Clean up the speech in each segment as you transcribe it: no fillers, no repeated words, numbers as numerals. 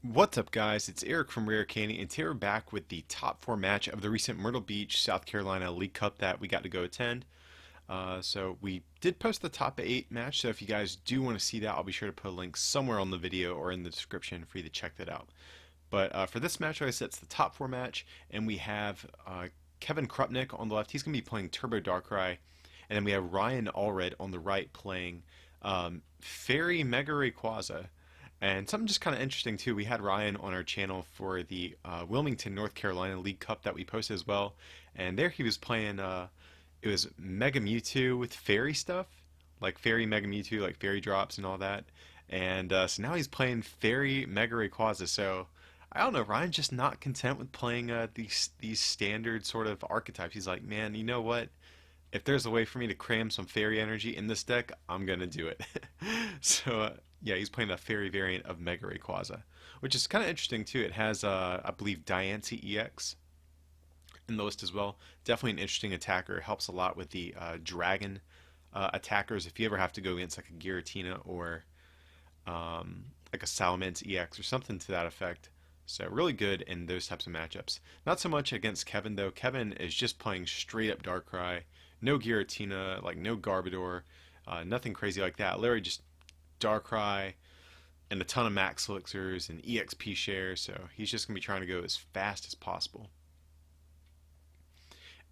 What's up, guys? It's Eric from Rare Candy, and today we're back with the top four match of the recent Myrtle Beach, South Carolina League Cup that we got to go attend. So we did post the top eight match, so if you guys do want to see that, I'll be sure to put a link somewhere on the video or in the description for you to check that out. But for this match, like I said, it's the top four match, and we have Kevin Krupnik on the left. He's going to be playing Turbo Darkrai, and then we have Ryan Allred on the right playing Fairy Mega Rayquaza. And something just kind of interesting too, we had Ryan on our channel for the Wilmington, North Carolina League Cup that we posted as well. And there he was playing, it was Mega Mewtwo with fairy stuff, like Fairy Mega Mewtwo, like fairy drops and all that. And so now he's playing Fairy Mega Rayquaza. So I don't know, Ryan's just not content with playing these standard sort of archetypes. He's like, man, you know what? If there's a way for me to cram some fairy energy in this deck, I'm gonna do it. So yeah, he's playing a fairy variant of Mega Rayquaza, which is kind of interesting too. It has I believe Diancie EX in the list as well. Definitely an interesting attacker. Helps a lot with the dragon attackers. If you ever have to go against like a Giratina or like a Salamence EX or something to that effect. So really good in those types of matchups. Not so much against Kevin though. Kevin is just playing straight up Darkrai. No Giratina, like no Garbodor, nothing crazy like that. Literally just Darkrai and a ton of Max Elixirs and EXP shares. So he's just going to be trying to go as fast as possible.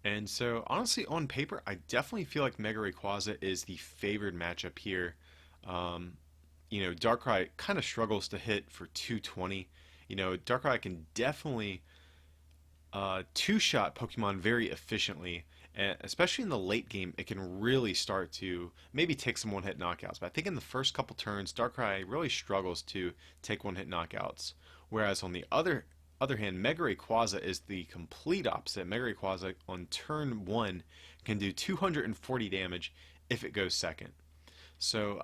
And so honestly, on paper, I definitely feel like Mega Rayquaza is the favored matchup here. Um, Darkrai kind of struggles to hit for 220. Darkrai can definitely two-shot Pokemon very efficiently, and especially in the late game, it can really start to maybe take some one-hit knockouts. But I think in the first couple turns, Darkrai really struggles to take one-hit knockouts. Whereas on the other hand, Mega Rayquaza is the complete opposite. Mega Rayquaza on turn one can do 240 damage if it goes second. So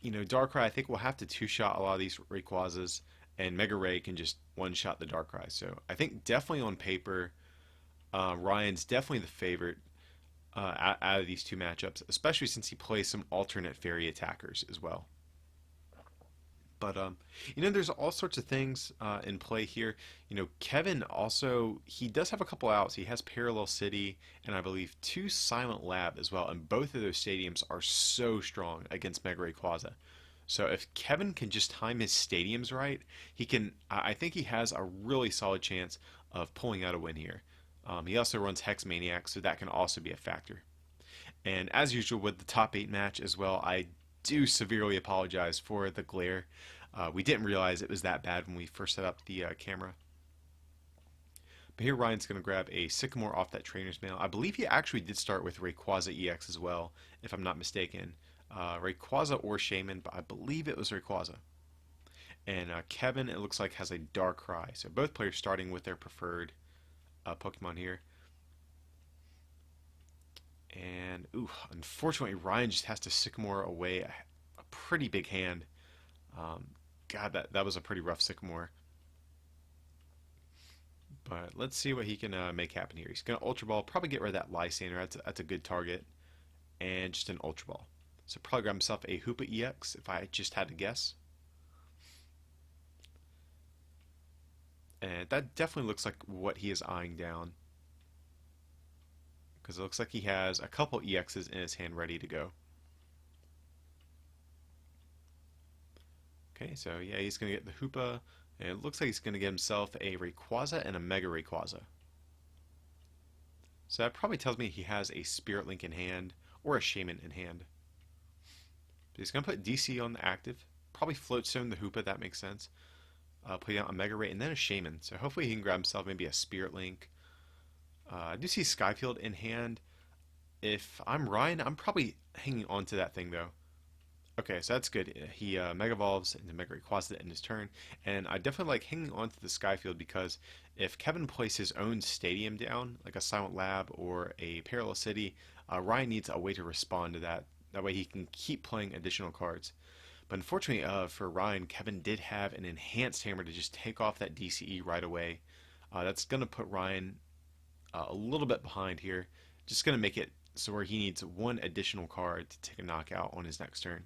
Darkrai I think will have to two-shot a lot of these Rayquazas, and Mega Ray can just one-shot the Darkrai. So I think definitely on paper, Ryan's definitely the favorite out of these two matchups, especially since he plays some alternate fairy attackers as well. But there's all sorts of things in play here. Kevin also he does have a couple outs. He has Parallel City and I believe two Silent Lab as well, and both of those stadiums are so strong against Mega Rayquaza. So if Kevin can just time his stadiums right, he can. I think he has a really solid chance of pulling out a win here. He also runs Hex Maniac, so that can also be a factor. And as usual with the top 8 match as well, I do severely apologize for the glare. We didn't realize it was that bad when we first set up the camera. But here Ryan's going to grab a Sycamore off that trainer's mail. I believe he actually did start with Rayquaza EX as well, if I'm not mistaken. Rayquaza or Shaman, but I believe it was Rayquaza. And Kevin, it looks like, has a Darkrai. So both players starting with their preferred Pokemon here. And, unfortunately, Ryan just has to Sycamore away a pretty big hand. God, that was a pretty rough Sycamore. But let's see what he can make happen here. He's going to Ultra Ball, probably get rid of that Lysander. That's a good target. And just an Ultra Ball. So probably grab himself a Hoopa EX if I just had to guess. And that definitely looks like what he is eyeing down. Because it looks like he has a couple EXs in his hand ready to go. Okay, so yeah, he's going to get the Hoopa. And it looks like he's going to get himself a Rayquaza and a Mega Rayquaza. So that probably tells me he has a Spirit Link in hand or a Shaman in hand. But he's going to put DC on the active. Probably Floatstone the Hoopa, that makes sense. Put down a Mega Ray and then a Shaman. So hopefully he can grab himself maybe a Spirit Link. I do see Skyfield in hand. If I'm Ryan, I'm probably hanging on to that thing though. Okay, so that's good. He Mega Evolves into Mega Rayquaza in his turn, and I definitely like hanging on to the Skyfield because if Kevin plays his own stadium down, like a Silent Lab or a Parallel City, Ryan needs a way to respond to that. That way he can keep playing additional cards. But unfortunately for Ryan, Kevin did have an Enhanced Hammer to just take off that DCE right away. That's going to put Ryan a little bit behind here. Just going to make it so where he needs one additional card to take a knockout on his next turn.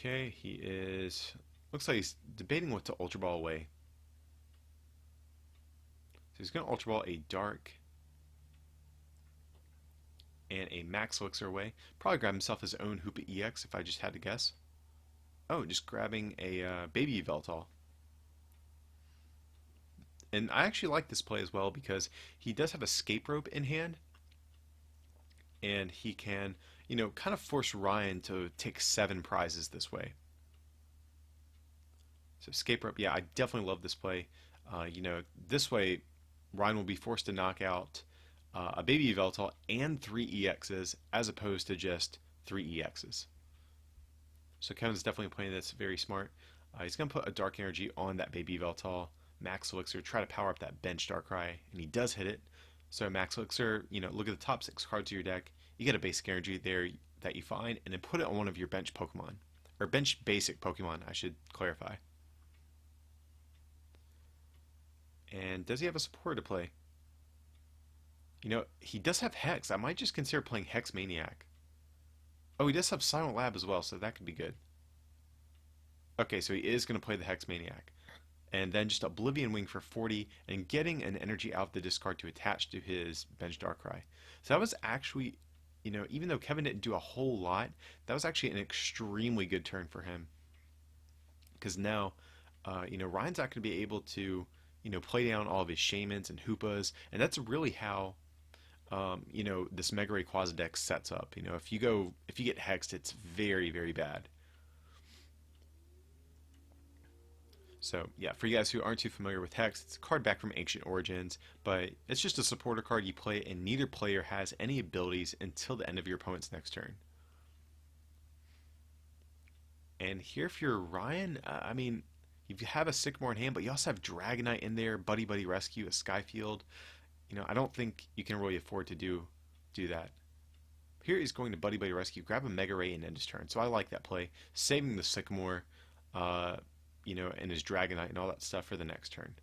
Okay, he is. Looks like he's debating what to Ultra Ball away. So he's going to Ultra Ball a Dark and a Max Elixir away. Probably grab himself his own Hoopa EX if I just had to guess. Oh, just grabbing a Baby Veltal. And I actually like this play as well because he does have Escape Rope in hand. And he can, kind of force Ryan to take 7 prizes this way. So Escape Rope, yeah, I definitely love this play. This way Ryan will be forced to knock out a Baby Veltal and 3 EXs as opposed to just 3 EXs. So Kevin's definitely playing this very smart. He's going to put a Dark Energy on that Baby Veltal, Max Elixir, try to power up that bench Darkrai, and he does hit it. So Max Elixir, look at the top 6 cards of your deck. You get a basic energy there that you find, and then put it on one of your bench Pokemon. Or bench basic Pokemon, I should clarify. And does he have a supporter to play? He does have Hex. I might just consider playing Hex Maniac. Oh, he does have Silent Lab as well, so that could be good. Okay, so he is going to play the Hex Maniac. And then just Oblivion Wing for 40, and getting an energy out of the discard to attach to his bench Darkrai. So that was actually, even though Kevin didn't do a whole lot, that was actually an extremely good turn for him. Because now, Ryan's not going to be able to, play down all of his Shamans and Hoopas, and that's really how, this Mega Rayquaza deck sets up. If you get hexed, it's very, very bad. So yeah, for you guys who aren't too familiar with Hex, it's a card back from Ancient Origins, but it's just a supporter card you play, and neither player has any abilities until the end of your opponent's next turn. And here, if you're Ryan, you have a Sycamore in hand, but you also have Dragonite in there, Buddy Buddy Rescue, a Skyfield. I don't think you can really afford to do that. Here he's going to Buddy Buddy Rescue, grab a Mega Ray and end his turn. So I like that play, saving the Sycamore. And his Dragonite and all that stuff for the next turn.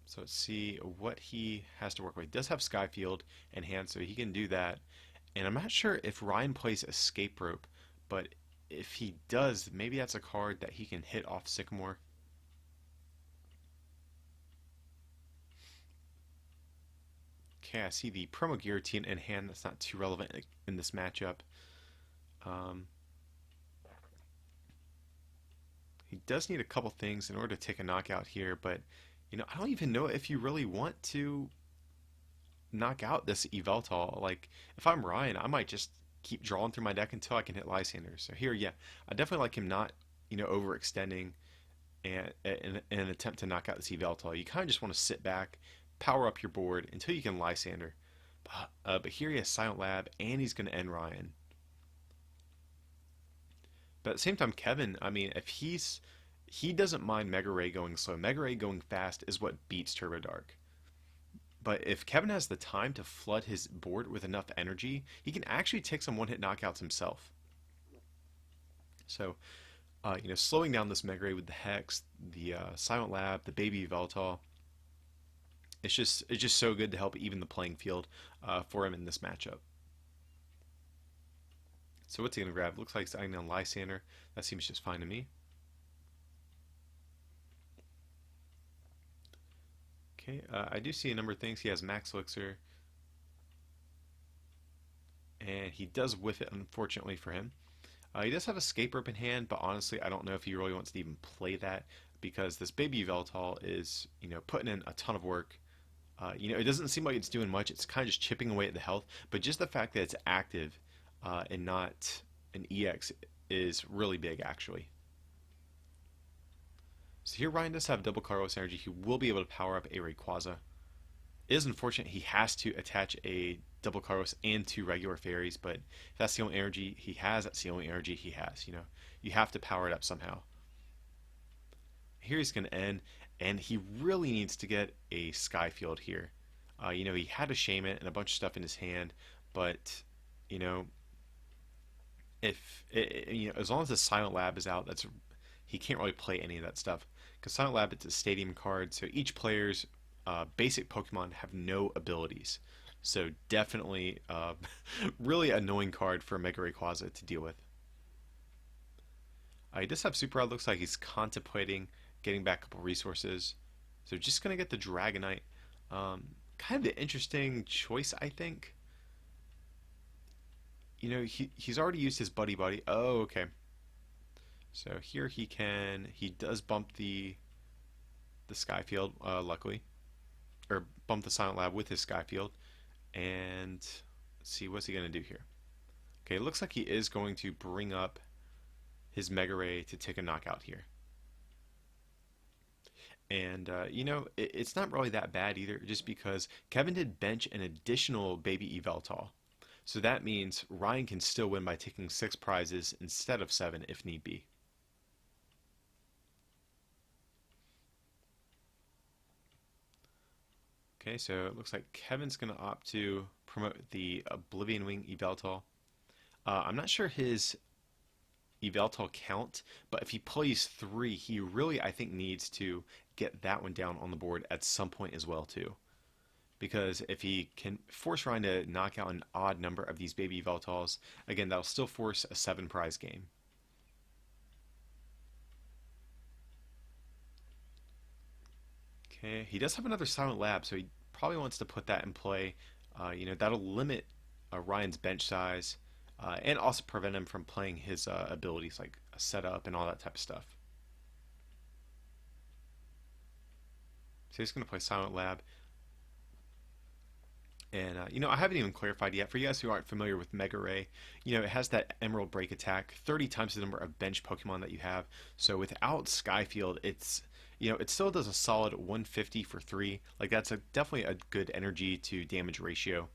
So let's see what he has to work with. He does have Skyfield in hand, so he can do that. And I'm not sure if Ryan plays Escape Rope, but if he does, maybe that's a card that he can hit off Sycamore. Okay, I see the Promo Guillotine in hand. That's not too relevant in this matchup. He does need a couple things in order to take a knockout here, but I don't even know if you really want to knock out this Yveltal. Like, if I'm Ryan, I might just keep drawing through my deck until I can hit Lysander. So here, yeah, I definitely like him not, overextending and in an attempt to knock out this Yveltal. You kind of just want to sit back, power up your board until you can Lysander. But here he has Silent Lab, and he's going to end Ryan. But at the same time, Kevin, if he doesn't mind Mega Ray going slow. Mega Ray going fast is what beats Turbo Dark. But if Kevin has the time to flood his board with enough energy, he can actually take some one-hit knockouts himself. So, slowing down this Mega Ray with the Hex, the Silent Lab, the Baby Veltal, it's just so good to help even the playing field for him in this matchup. So what's he going to grab? Looks like he's eyeing on Lysander. That seems just fine to me. Okay, I do see a number of things. He has Max Elixir. And he does whiff it, unfortunately for him. He does have Escape Rope in hand, but honestly, I don't know if he really wants to even play that, because this Baby Veltal is, putting in a ton of work. It doesn't seem like it's doing much. It's kind of just chipping away at the health, but just the fact that it's active and not an EX is really big, actually. So here Ryan does have double Carlos energy. He will be able to power up a Rayquaza. It is unfortunate he has to attach a double Carlos and 2 regular fairies, but if that's the only energy he has, that's the only energy he has. You have to power it up somehow. Here he's going to end, and he really needs to get a Skyfield here. He had a Shaman and a bunch of stuff in his hand, but if as long as the Silent Lab is out, he can't really play any of that stuff, because Silent Lab, it's a stadium card, so each player's basic Pokemon have no abilities. So definitely really annoying card for Mega Rayquaza to deal with. He does have Super Rod. Looks like he's contemplating getting back a couple resources. So just going to get the Dragonite. Kind of an interesting choice, I think. You know, he's already used his Buddy Buddy. Oh, okay. So here he does bump the Skyfield, luckily. Or bump the Silent Lab with his Skyfield. And let's see, what's he going to do here? Okay, it looks like he is going to bring up his Mega Ray to take a knockout here. And, you know, it's not really that bad either, just because Kevin did bench an additional Baby Eveltal. So that means Ryan can still win by taking 6 prizes instead of 7 if need be. Okay, so it looks like Kevin's going to opt to promote the Oblivion Wing Eveltal. I'm not sure his Eveltal count, but if he plays 3, he really, I think, needs to get that one down on the board at some point as well, too. Because if he can force Ryan to knock out an odd number of these baby Eveltals, again, that'll still force a 7 prize game. Okay, he does have another Silent Lab, so he probably wants to put that in play. You know, that'll limit Ryan's bench size and also prevent him from playing his abilities like a setup and all that type of stuff. So he's going to play Silent Lab. And, you know, I haven't even clarified yet. For you guys who aren't familiar with Mega Ray, you know, it has that Emerald Break attack, 30 times the number of bench Pokemon that you have. So without Skyfield, it's, you know, it still does a solid 150 for 3. Like, that's definitely a good energy to damage ratio,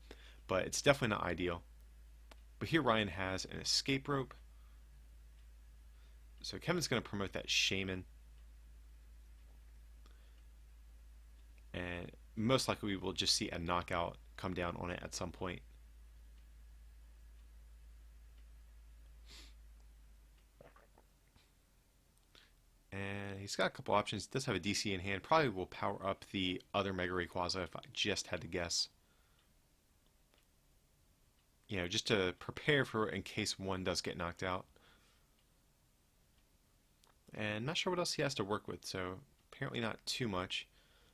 but it's definitely not ideal. But here Ryan has an Escape Rope. So Kevin's going to promote that Shaman. And most likely we will just see a knockout come down on it at some point. And he's got a couple options. He does have a DC in hand. Probably will power up the other Mega Rayquaza if I just had to guess. You know, just to prepare for in case one does get knocked out. And not sure what else he has to work with, so apparently not too much.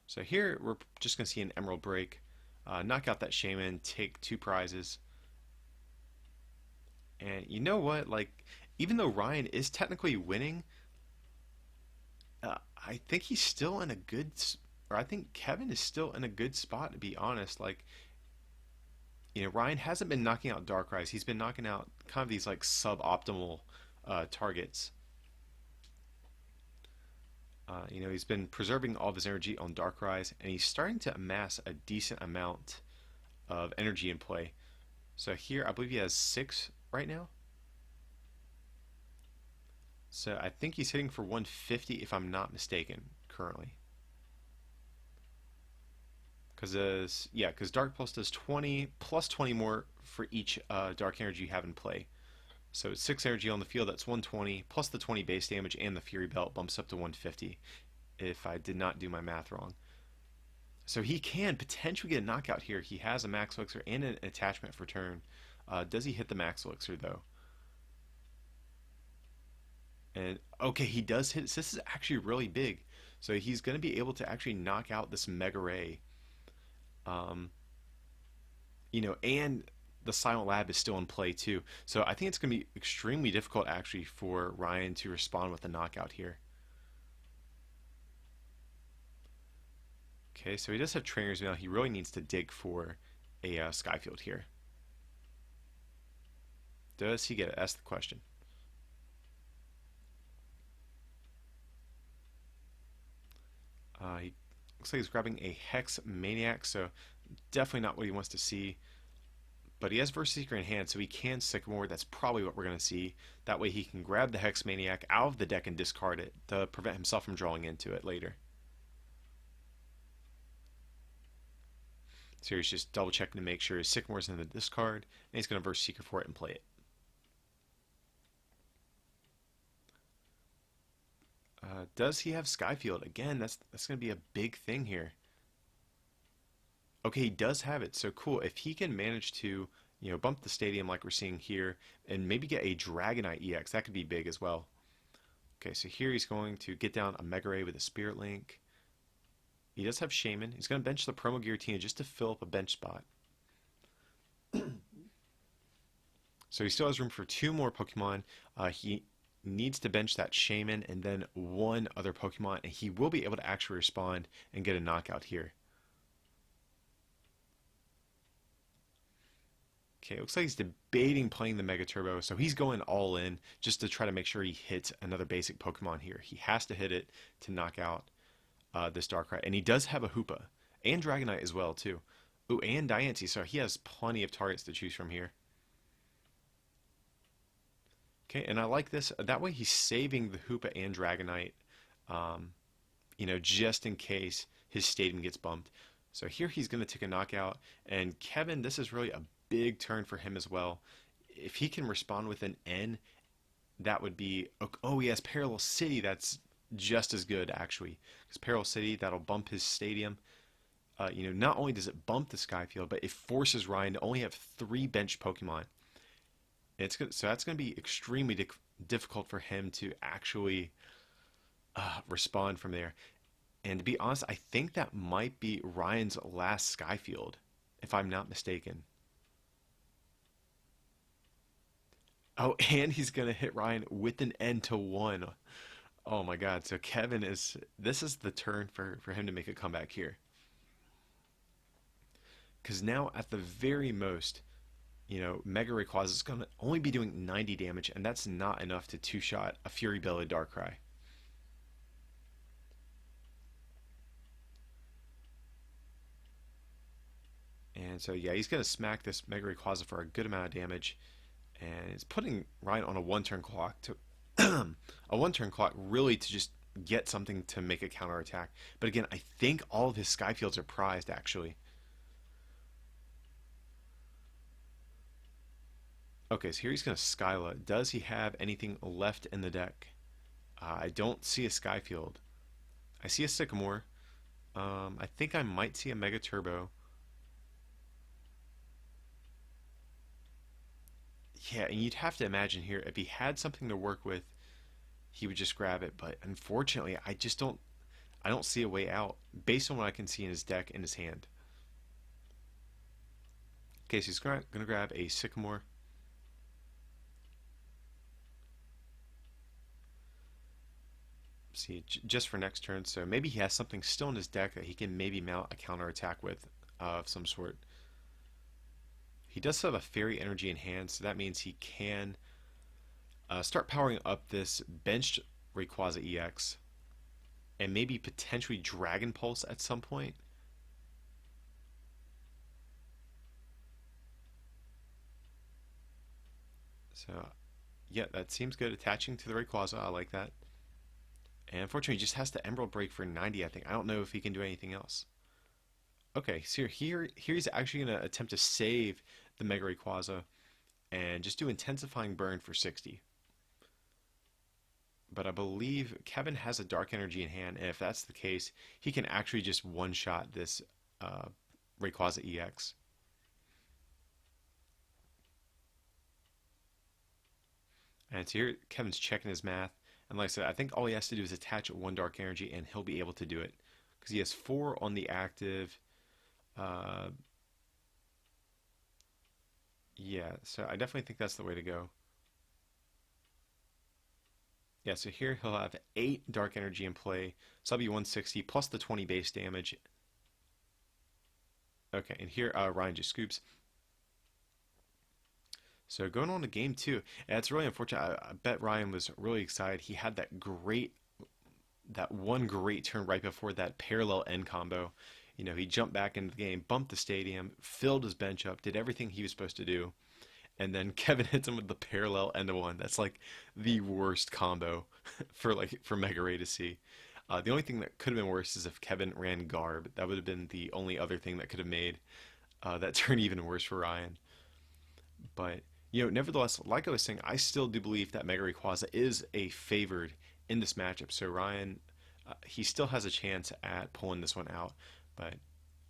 So here we're just going to see an Emerald Break. Knock out that Shaman, take 2 prizes. And you know what? Like, even though Ryan is technically winning, I think he's still in a good, or I think Kevin is still in a good spot, to be honest. Like, you know, Ryan hasn't been knocking out Darkrai's. He's been knocking out kind of these like suboptimal targets. You know, he's been preserving all of his energy on Darkrai's, and he's starting to amass a decent amount of energy in play. So here, I believe he has 6 right now. So I think he's hitting for 150 if I'm not mistaken currently. Because Dark Pulse does 20 plus 20 more for each Dark Energy you have in play. So 6 energy on the field, that's 120, plus the 20 base damage and the Fury Belt bumps up to 150, if I did not do my math wrong. So he can potentially get a knockout here. He has a Max Elixir and an attachment for turn. Does he hit the Max Elixir, though? And, okay, he does hit. So this is actually really big. So he's going to be able to actually knock out this Mega Ray. You know, and the Silent Lab is still in play too. So I think it's going to be extremely difficult actually for Ryan to respond with a knockout here. Okay, so he does have Trainer's Mail. He really needs to dig for a Skyfield here. Does he get it? That's the question. He looks like he's grabbing a Hex Maniac, so definitely not what he wants to see. But he has Verse Seeker in hand, so he can Sycamore. That's probably what we're going to see. That way he can grab the Hex Maniac out of the deck and discard it to prevent himself from drawing into it later. So he's just double checking to make sure his Sycamore's in the discard, and he's going to Verse Seeker for it and play it. Does he have Skyfield? Again, that's going to be a big thing here. Okay, he does have it. So cool. If he can manage to, bump the stadium like we're seeing here, and maybe get a Dragonite EX, that could be big as well. Okay, so here he's going to get down a Mega Ray with a Spirit Link. He does have Shaman. He's going to bench the Promo Giratina just to fill up a bench spot. So he still has room for two more Pokemon. He needs to bench that Shaman and then one other Pokemon, and he will be able to actually respond and get a knockout here. Okay, it looks like he's debating playing the Mega Turbo, so he's going all in just to try to make sure he hits another basic Pokemon here. He has to hit it to knock out this Darkrai, and he does have a Hoopa and Dragonite as well too. Ooh, and Diancie, so he has plenty of targets to choose from here. Okay, and I like this. That way he's saving the Hoopa and Dragonite, um, just in case his stadium gets bumped. So here he's going to take a knockout, and Kevin, this is really a big turn for him as well. If he can respond with an N, that would be, oh, he has Parallel City. That's just as good, actually, because Parallel City, that'll bump his stadium. Not only does it bump the Skyfield, but it forces Ryan to only have 3 bench Pokemon. So that's going to be extremely difficult for him to actually respond from there. And to be honest, I think that might be Ryan's last Skyfield, if I'm not mistaken. Oh, and he's going to hit Ryan with an N to 1. Oh my God. So this is the turn for him to make a comeback here. Because now at the very most, Mega Rayquaza is going to only be doing 90 damage, and that's not enough to two-shot a Fury Belly Darkrai. And so, yeah, he's going to smack this Mega Rayquaza for a good amount of damage, and it's putting Ryan on a one-turn clock a one-turn clock really to just get something to make a counterattack. But again, I think all of his Skyfields are prized, actually. Okay, so here he's going to Skyla. Does he have anything left in the deck? I don't see a Skyfield. I see a Sycamore. I think I might see a Mega Turbo. Yeah, and you'd have to imagine here, if he had something to work with, he would just grab it. But unfortunately, I don't see a way out based on what I can see in his deck and his hand. Okay, so he's going to grab a Sycamore. See, just for next turn. So maybe he has something still in his deck that he can maybe mount a counterattack with of some sort. He does have a Fairy Energy in hand, so that means he can start powering up this benched Rayquaza EX and maybe potentially Dragon Pulse at some point. So, yeah, that seems good. Attaching to the Rayquaza, I like that. And unfortunately, he just has to Emerald Break for 90, I think. I don't know if he can do anything else. Okay, so here he's actually going to attempt to save the Mega Rayquaza and just do Intensifying Burn for 60. But I believe Kevin has a Dark Energy in hand, and if that's the case, he can actually just one-shot this Rayquaza EX. And so here, Kevin's checking his math. And like I said, I think all he has to do is attach one Dark Energy, and he'll be able to do it. Because he has 4 on the active. Yeah, so I definitely think that's the way to go. Yeah, so here he'll have 8 Dark Energy in play. So that'll be 160 plus the 20 base damage. Okay, and here Ryan just scoops. So going on to game 2, and it's really unfortunate. I bet Ryan was really excited. He had that one great turn right before that parallel end combo. He jumped back into the game, bumped the stadium, filled his bench up, did everything he was supposed to do, and then Kevin hits him with the parallel end of one. That's like the worst combo for Mega Ray to see. The only thing that could have been worse is if Kevin ran Garb. That would have been the only other thing that could have made that turn even worse for Ryan. But nevertheless, like I was saying, I still do believe that Mega Rayquaza is a favored in this matchup. So Ryan, he still has a chance at pulling this one out. But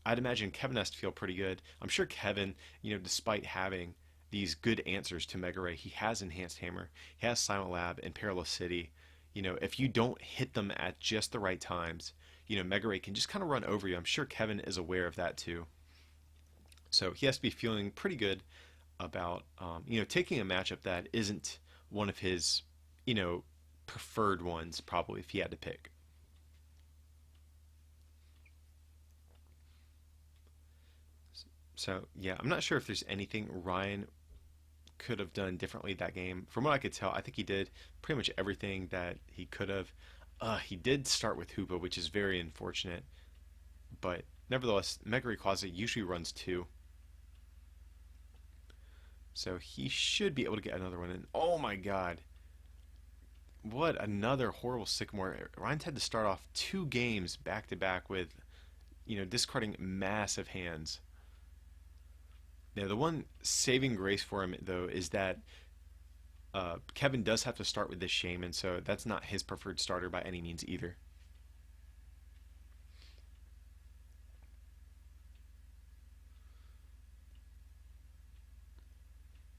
I'd imagine Kevin has to feel pretty good. I'm sure Kevin, despite having these good answers to Mega Ray, he has Enhanced Hammer, he has Silent Lab and Perilous City. If you don't hit them at just the right times, Mega Ray can just kind of run over you. I'm sure Kevin is aware of that too. So he has to be feeling pretty good about, taking a matchup that isn't one of his, you know, preferred ones, probably, if he had to pick. So, yeah, I'm not sure if there's anything Ryan could have done differently that game. From what I could tell, I think he did pretty much everything that he could have. He did start with Hoopa, which is very unfortunate. But nevertheless, Mega Rayquaza usually runs two. So he should be able to get another one in. Oh my god. What another horrible Sycamore. Ryan's had to start off two games back to back with, discarding massive hands. Now, the one saving grace for him, though, is that Kevin does have to start with this Shaman, so that's not his preferred starter by any means either.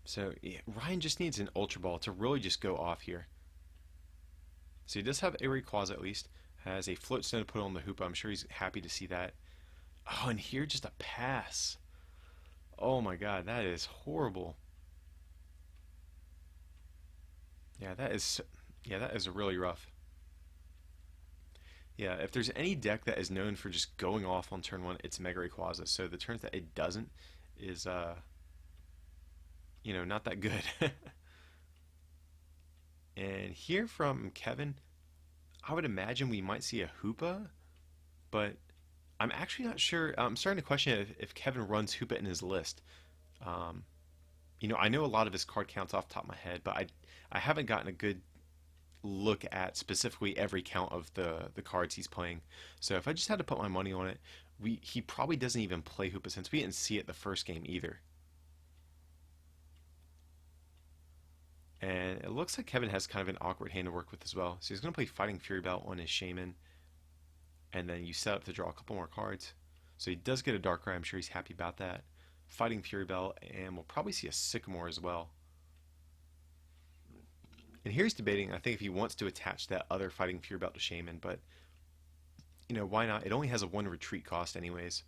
So, yeah, Ryan just needs an Ultra Ball to really just go off here. So he does have a Rayquaza at least. Has a Float Stone to put on the Hoopa. I'm sure he's happy to see that. Oh, and here just a pass. Oh my god, that is horrible. Yeah, that is really rough. Yeah, if there's any deck that is known for just going off on turn one, it's Mega Rayquaza. So the turns that it doesn't is not that good. And here from Kevin, I would imagine we might see a Hoopa, but I'm actually not sure. I'm starting to question if Kevin runs Hoopa in his list. Um, I know a lot of his card counts off the top of my head, but I haven't gotten a good look at specifically every count of the cards he's playing. So if I just had to put my money on it, he probably doesn't even play Hoopa since we didn't see it the first game either. And it looks like Kevin has kind of an awkward hand to work with as well. So he's going to play Fighting Fury Belt on his Shaman, and then you set up to draw a couple more cards. So he does get a Darkrai. I'm sure he's happy about that. Fighting Fury Belt, and we'll probably see a Sycamore as well. And here he's debating, I think, if he wants to attach that other Fighting Fury Belt to Shaman, but, why not? It only has a one retreat cost anyways.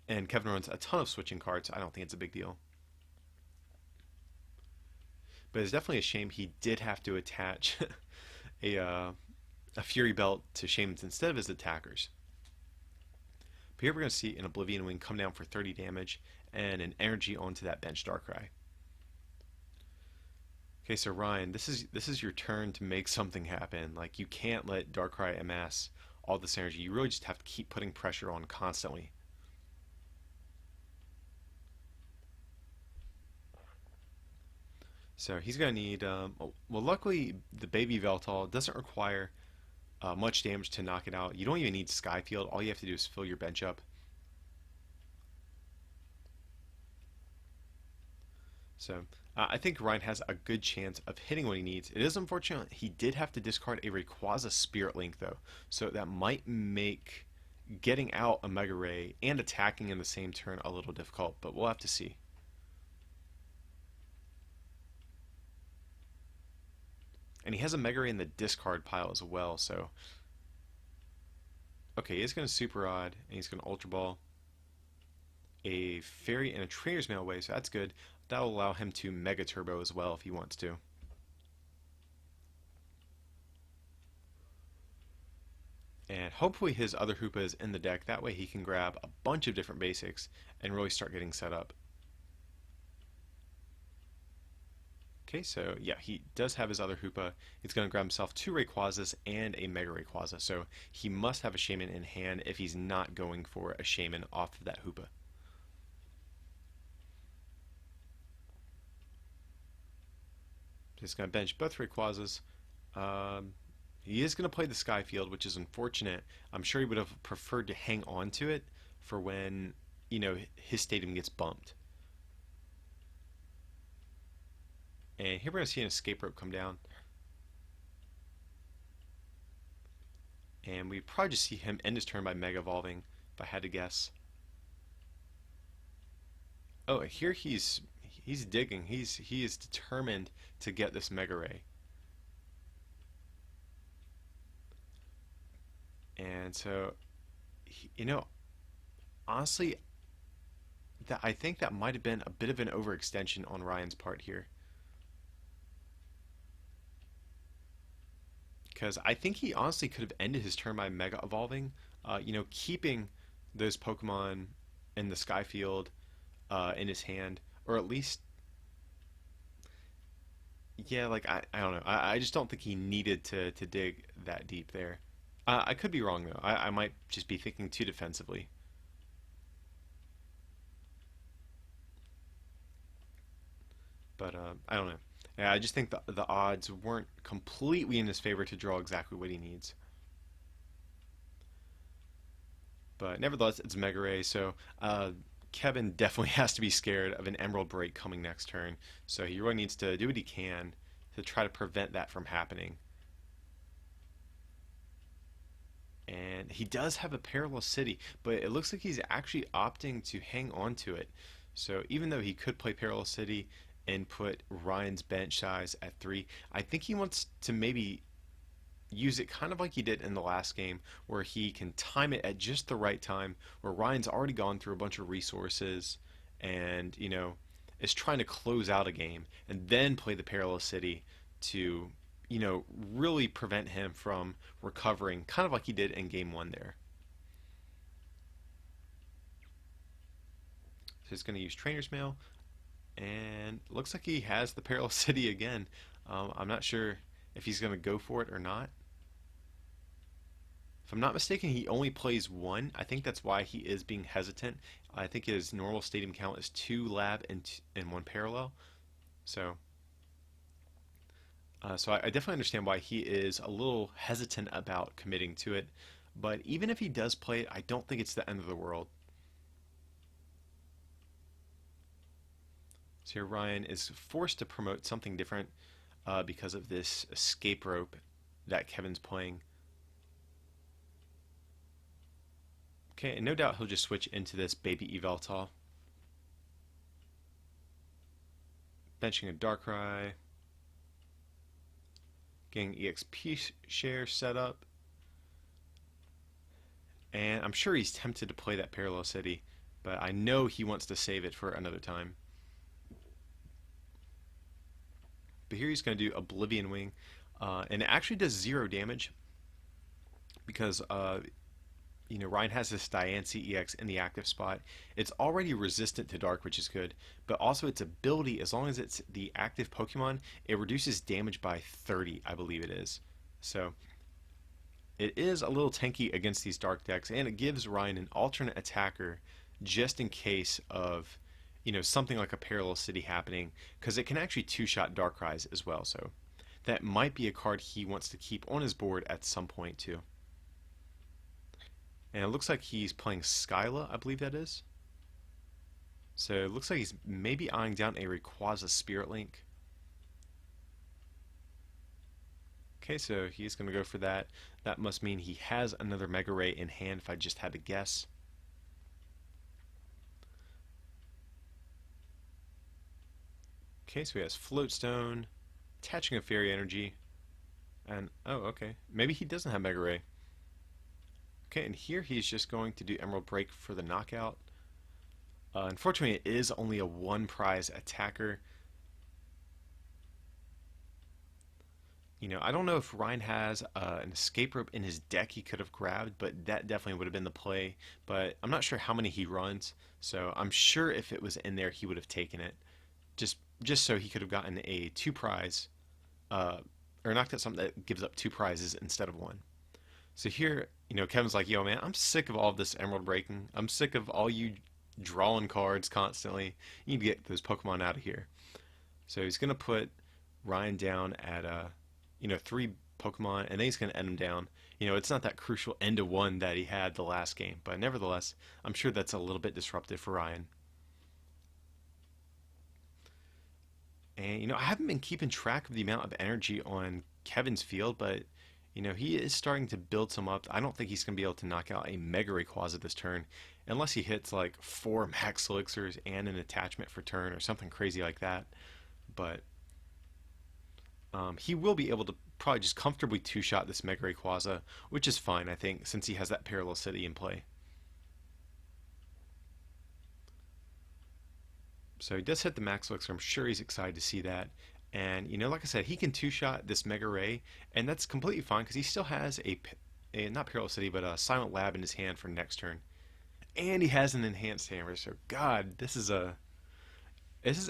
And Kevin runs a ton of switching cards. I don't think it's a big deal. But it's definitely a shame he did have to attach a Fury Belt to Shamans instead of his attackers. But here we're going to see an Oblivion Wing come down for 30 damage and an energy onto that bench Darkrai. Okay, so Ryan, this is your turn to make something happen. Like, you can't let Darkrai amass all this energy. You really just have to keep putting pressure on constantly. So he's going to need, well, luckily the Baby Veltal doesn't require much damage to knock it out. You don't even need Skyfield. All you have to do is fill your bench up. So I think Ryan has a good chance of hitting what he needs. It is unfortunate he did have to discard a Rayquaza Spirit Link though, so that might make getting out a Mega Ray and attacking in the same turn a little difficult, but we'll have to see. And he has a Mega Ray in the discard pile as well, so... Okay, he's going to Super Rod, and he's going to Ultra Ball a Fairy and a Trainer's Mail away, so that's good. That'll allow him to Mega Turbo as well if he wants to. And hopefully his other Hoopa is in the deck. That way he can grab a bunch of different basics and really start getting set up. Okay, so yeah, he does have his other Hoopa. He's going to grab himself two Rayquazas and a Mega Rayquaza. So he must have a Shaman in hand if he's not going for a Shaman off of that Hoopa. He's going to bench both Rayquazas. He is going to play the Skyfield, which is unfortunate. I'm sure he would have preferred to hang on to it for when, his stadium gets bumped. And here we're going to see an Escape Rope come down. And we probably just see him end his turn by Mega Evolving if I had to guess. Oh, here he's digging. He is determined to get this Mega Ray. And so, you know, honestly, that I think that might have been a bit of an overextension on Ryan's part here. Because I think he honestly could have ended his turn by Mega Evolving, keeping those Pokemon in the Sky Field in his hand, or at least, yeah, like I don't know. I just don't think he needed to dig that deep there. I could be wrong though. I might just be thinking too defensively. But I don't know. Yeah, I just think the odds weren't completely in his favor to draw exactly what he needs. But nevertheless, it's Mega Ray, so Kevin definitely has to be scared of an Emerald Break coming next turn. So he really needs to do what he can to try to prevent that from happening. And he does have a Perilous City, but it looks like he's actually opting to hang on to it. So even though he could play Perilous City and put Ryan's bench size at 3, I think he wants to maybe use it kind of like he did in the last game, where he can time it at just the right time, where Ryan's already gone through a bunch of resources and, is trying to close out a game and then play the Perilous City to, really prevent him from recovering, kind of like he did in game 1 there. So he's going to use Trainer's Mail, and looks like he has the Perilous City again. I'm not sure if he's going to go for it or not. If I'm not mistaken, he only plays 1. I think that's why he is being hesitant. I think his normal stadium count is 2 lab and 1 parallel. So, I definitely understand why he is a little hesitant about committing to it. But even if he does play it, I don't think it's the end of the world. So here Ryan is forced to promote something different because of this escape rope that Kevin's playing. Okay, and no doubt he'll just switch into this Baby Eveltal. Benching a Darkrai. Getting EXP share set up. And I'm sure he's tempted to play that Parallel City, but I know he wants to save it for another time. But here he's going to do Oblivion Wing, and it actually does 0 damage because Ryan has this Diancie EX in the active spot. It's already resistant to Dark, which is good, but also its ability, as long as it's the active Pokemon, it reduces damage by 30, I believe it is. So it is a little tanky against these Dark decks, and it gives Ryan an alternate attacker just in case of something like a Parallel City happening, because it can actually two-shot Darkrai's as well. So that might be a card he wants to keep on his board at some point too. And it looks like he's playing Skyla, I believe that is. So it looks like he's maybe eyeing down a Rayquaza Spirit Link. Okay, so he's going to go for that. That must mean he has another Mega Ray in hand if I just had to guess. Okay, so he has Float Stone, attaching a Fairy Energy, and oh, okay. Maybe he doesn't have Mega Ray. Okay, and here he's just going to do Emerald Break for the knockout. Unfortunately, it is only a 1 prize attacker. I don't know if Ryan has an escape rope in his deck he could have grabbed, but that definitely would have been the play. But I'm not sure how many he runs, so I'm sure if it was in there, he would have taken it. Just so he could have gotten a 2 prize, or knocked out something that gives up 2 prizes instead of 1. So here, Kevin's like, yo, man, I'm sick of all of this Emerald breaking. I'm sick of all you drawing cards constantly. You need to get those Pokemon out of here. So he's going to put Ryan down at, 3 Pokemon, and then he's going to end him down. It's not that crucial end of 1 that he had the last game, but nevertheless, I'm sure that's a little bit disruptive for Ryan. And, I haven't been keeping track of the amount of energy on Kevin's field, but He is starting to build some up. I don't think he's going to be able to knock out a Mega Rayquaza this turn unless he hits like 4 Max Elixirs and an attachment for turn or something crazy like that. But he will be able to probably just comfortably two-shot this Mega Rayquaza, which is fine, I think, since he has that Parallel City in play. So he does hit the Max Elixir. I'm sure he's excited to see that. And, like I said, he can two-shot this Mega Ray, and that's completely fine because he still has a not Parallel City, but a Silent Lab in his hand for next turn. And he has an Enhanced Hammer, so God, this is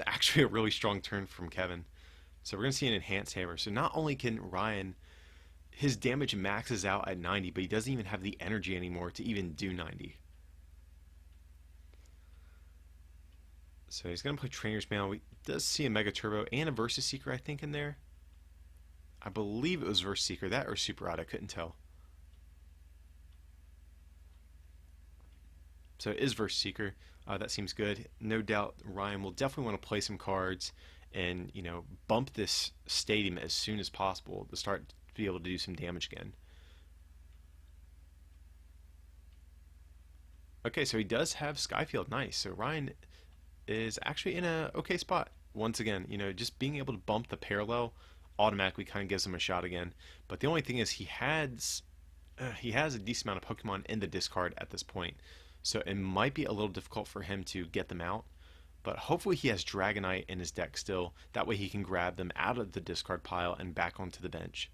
actually a really strong turn from Kevin. So we're going to see an Enhanced Hammer. So not only can Ryan, his damage maxes out at 90, but he doesn't even have the energy anymore to even do 90. So he's going to play Trainer's Mail. We does see a Mega Turbo and a Versus Seeker, I think, in there. I believe it was Versus Seeker, that or Super Odd, I couldn't tell. So it is Versus Seeker. That seems good. No doubt Ryan will definitely want to play some cards and, bump this stadium as soon as possible to start to be able to do some damage again. Okay, so he does have Skyfield. Nice. So Ryan is actually in a okay spot. Once again, just being able to bump the parallel automatically kind of gives him a shot again. But the only thing is he has a decent amount of Pokemon in the discard at this point. So it might be a little difficult for him to get them out. But hopefully he has Dragonite in his deck still. That way he can grab them out of the discard pile and back onto the bench.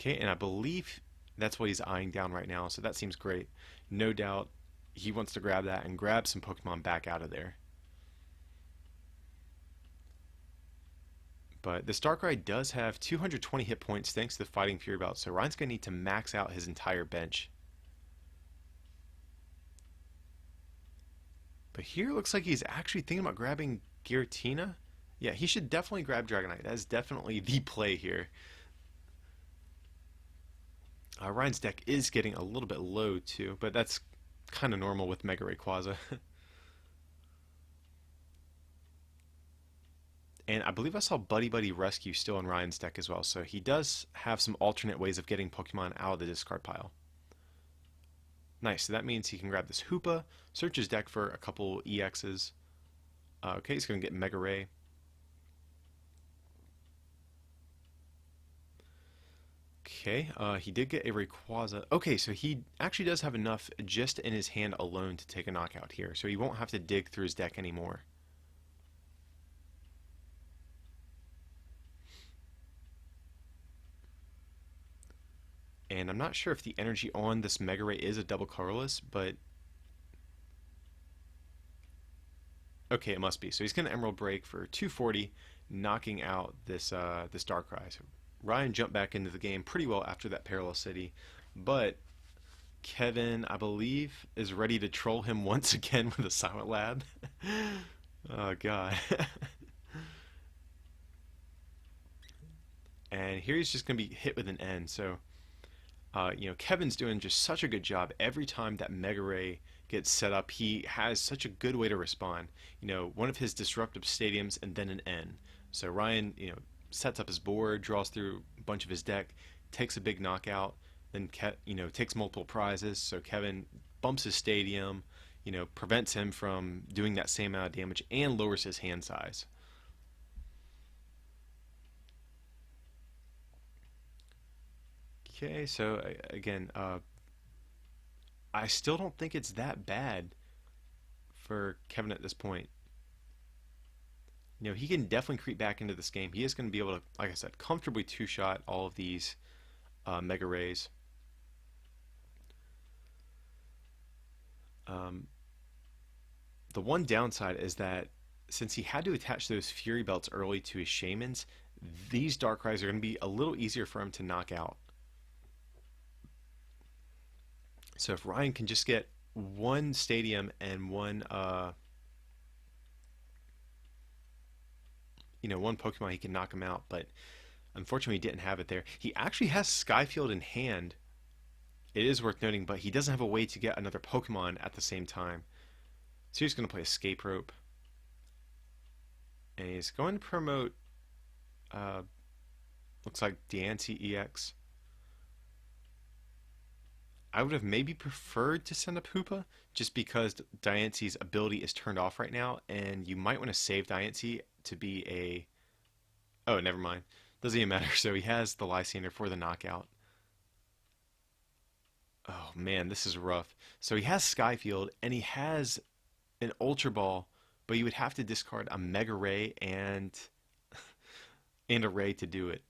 Okay, and I believe that's what he's eyeing down right now. So that seems great. No doubt he wants to grab that and grab some Pokemon back out of there. But this Darkrai does have 220 hit points thanks to the Fighting Fury Belt, so Ryan's going to need to max out his entire bench. But here it looks like he's actually thinking about grabbing Giratina. Yeah, he should definitely grab Dragonite. That is definitely the play here. Ryan's deck is getting a little bit low too, but that's kind of normal with Mega Rayquaza. And I believe I saw Buddy Buddy Rescue still in Ryan's deck as well, so he does have some alternate ways of getting Pokemon out of the discard pile. Nice, so that means he can grab this Hoopa, search his deck for a couple EXs. Okay, he's going to get Mega Ray. Okay, he did get a Rayquaza. Okay, so he actually does have enough just in his hand alone to take a knockout here, so he won't have to dig through his deck anymore. And I'm not sure if the energy on this Mega Ray is a double colorless, but okay, it must be. So he's going to Emerald Break for 240, knocking out this this Darkrai. So Ryan jumped back into the game pretty well after that Parallel City, but Kevin, I believe, is ready to troll him once again with a Silent Lab. Oh, God. And here he's just going to be hit with an N. So, Kevin's doing just such a good job. Every time that Mega Ray gets set up, he has such a good way to respond. One of his disruptive stadiums and then an N. So Ryan, sets up his board, draws through a bunch of his deck, takes a big knockout, then takes multiple prizes. So Kevin bumps his stadium, prevents him from doing that same amount of damage and lowers his hand size. Okay, so again, I still don't think it's that bad for Kevin at this point. He can definitely creep back into this game. He is going to be able to, like I said, comfortably two-shot all of these Mega Rays. The one downside is that since he had to attach those Fury Belts early to his Shaymins, these Darkrai's are going to be a little easier for him to knock out. So if Ryan can just get one Stadium and one one Pokemon, he can knock him out, but unfortunately he didn't have it there. He actually has Skyfield in hand. It is worth noting, but he doesn't have a way to get another Pokemon at the same time. So he's going to play Escape Rope. And he's going to promote Looks like Diancie EX. I would have maybe preferred to send up Hoopa just because Diancie's ability is turned off right now, and you might want to save Diancie to be a. Oh, never mind. Doesn't even matter. So he has the Lysander for the knockout. Oh man, this is rough. So he has Skyfield and he has an Ultra Ball, but you would have to discard a Mega Ray and a Ray to do it.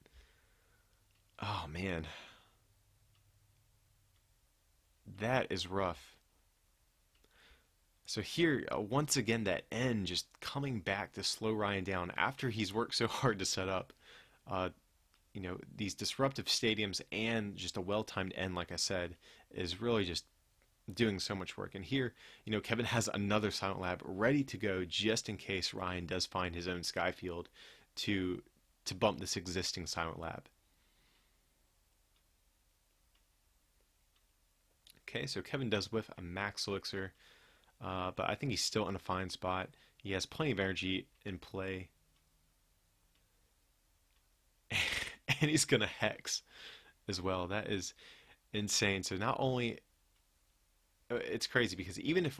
Oh man, that is rough. So here, once again, that N just coming back to slow Ryan down after he's worked so hard to set up. Uh, these disruptive stadiums and just a well-timed N, like I said, is really just doing so much work. And here, Kevin has another Silent Lab ready to go just in case Ryan does find his own Skyfield to to bump this existing Silent Lab. Okay, so Kevin does whiff a Max Elixir, but I think he's still in a fine spot. He has plenty of energy in play, and he's gonna Hex as well. That is insane. So not only it's crazy because even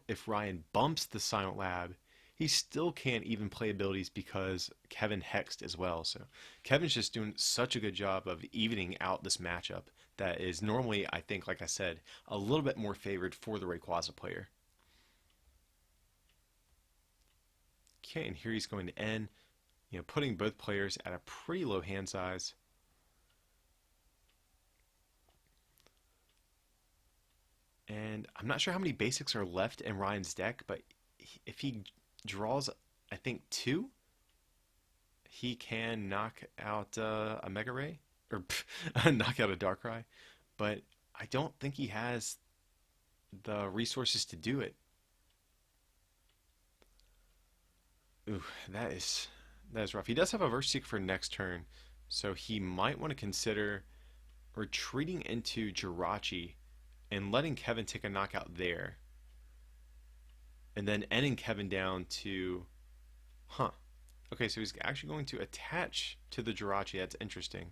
if Ryan bumps the Silent Lab, he still can't even play abilities because Kevin hexed as well. So Kevin's just doing such a good job of evening out this matchup that is normally, I think, like I said, a little bit more favored for the Rayquaza player. Okay, and here he's going to end, putting both players at a pretty low hand size. And I'm not sure how many basics are left in Ryan's deck, but if he draws, I think, two, he can knock out a Mega Ray, or knock out a Darkrai. But I don't think he has the resources to do it. Ooh, that is rough. He does have a Verse Seek for next turn, so he might want to consider retreating into Jirachi and letting Kevin take a knockout there, and then ending Kevin down to, huh? Okay, so he's actually going to attach to the Jirachi. That's interesting.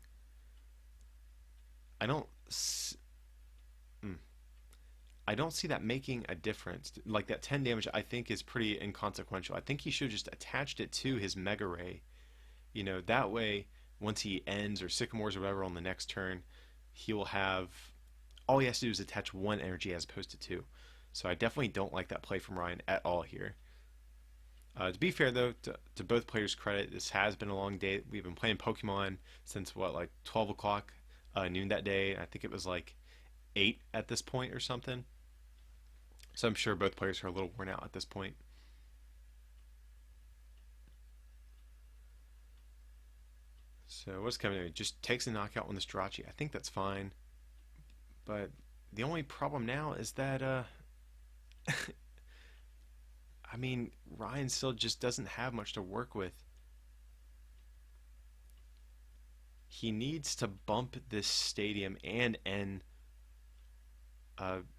I don't. Mm, I don't see that making a difference. Like that 10 damage, I think is pretty inconsequential. I think he should have just attached it to his Mega Ray. That way, once he ends or Sycamores or whatever on the next turn, he will have all he has to do is attach one energy as opposed to two. So I definitely don't like that play from Ryan at all here. To be fair though, to both players' credit, this has been a long day. We've been playing Pokemon since what, like 12 o'clock noon that day. I think it was like 8 at this point or something. So I'm sure both players are a little worn out at this point. So what's Kevin doing? Just takes a knockout on this Jirachi. I think that's fine. But the only problem now is that I mean, Ryan still just doesn't have much to work with. He needs to bump this stadium and end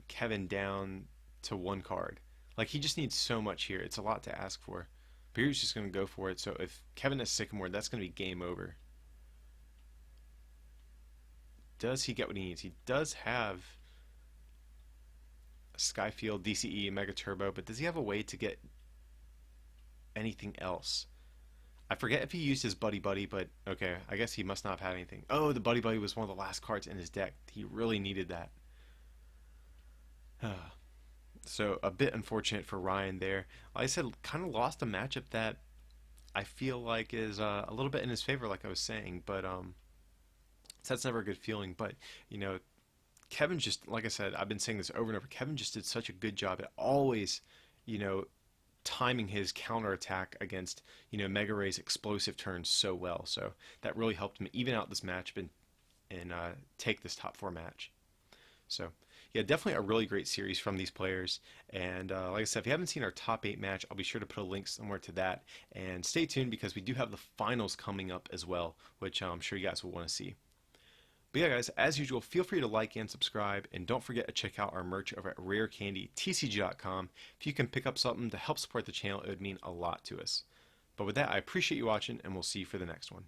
Kevin down to one card. Like, he just needs so much here. It's a lot to ask for. But he's just going to go for it. So if Kevin has Sycamore, that's going to be game over. Does he get what he needs? He does have Skyfield, DCE, Mega Turbo, but does he have a way to get anything else? I forget if he used his Buddy Buddy, but okay, I guess he must not have had anything. Oh, the Buddy Buddy was one of the last cards in his deck. He really needed that. So a bit unfortunate for Ryan there. Like I said, kind of lost a matchup that I feel like is a little bit in his favor, like I was saying, but so that's never a good feeling. But Kevin just, like I said, I've been saying this over and over. Kevin just did such a good job at always, you know, timing his counterattack against, Mega Ray's explosive turns so well. So that really helped him even out this match and take this top 4 match. So yeah, definitely a really great series from these players. And like I said, if you haven't seen our top 8 match, I'll be sure to put a link somewhere to that. And stay tuned because we do have the finals coming up as well, which I'm sure you guys will want to see. But yeah, guys, as usual, feel free to like and subscribe, and don't forget to check out our merch over at rarecandytcg.com. If you can pick up something to help support the channel, it would mean a lot to us. But with that, I appreciate you watching, and we'll see you for the next one.